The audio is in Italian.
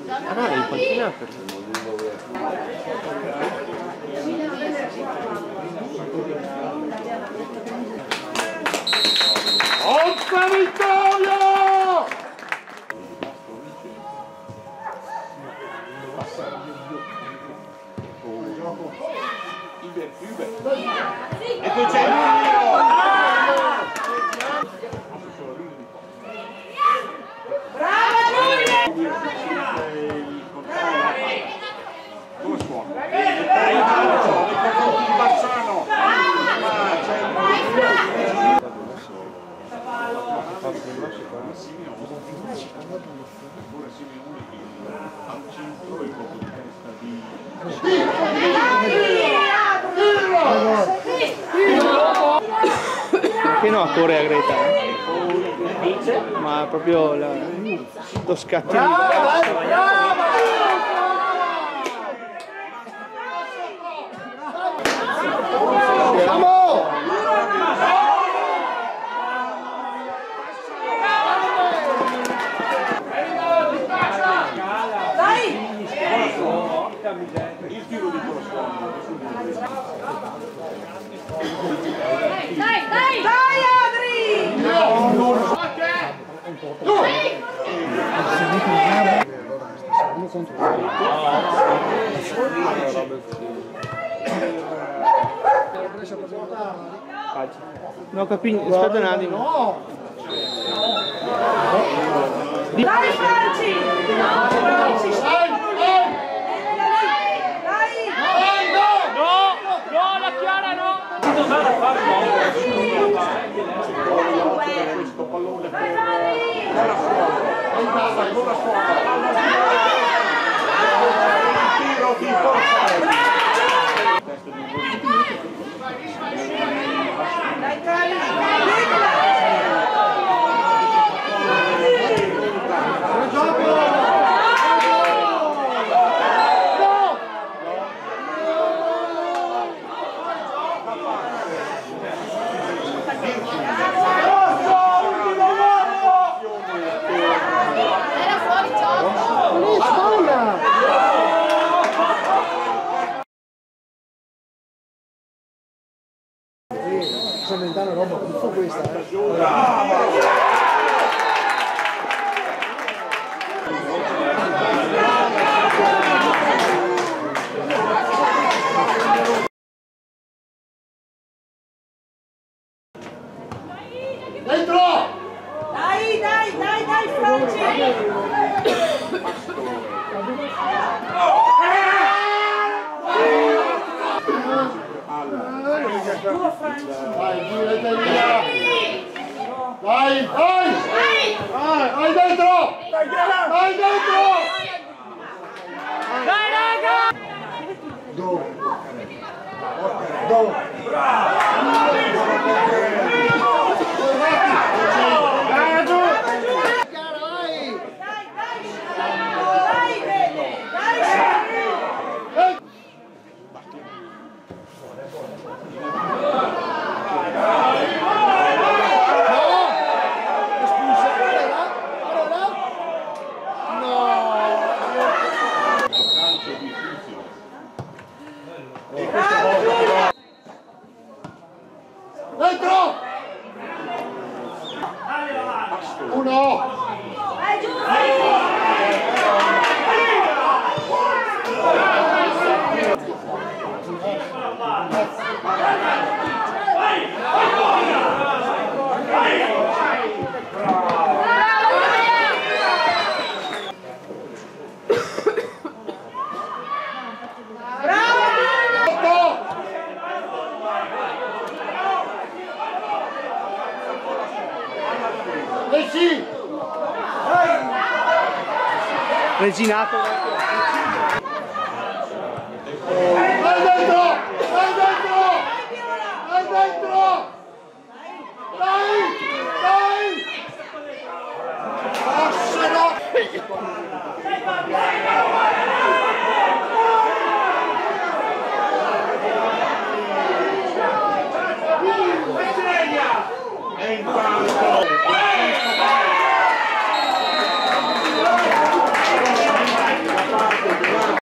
Ah no, devi continuare per Forza Vittoria! E poi c'è il mio! Brava Giulia! Come suona? Nei confronti di Bassano! Perché no, corre a Greta? Ma proprio lo scattino. Il tiro di corrispondenza. Dai, dai! Dai Adri! No, capito, aspetta un attimo. Dai Franci! Questo pallone con la tiro di Dai cari! Salernitana roba tutta questa. Dentro! Dai, dai, dai, dai Franci! Vai, girate via! Vai, vai! Vai dentro! Vai dentro! Dai raga! Dove? Dove? Dentro! Uno! Vai giù! Reginato. Vai dentro! Vai dentro! Vai dentro! Dai! Dai! Passano! E in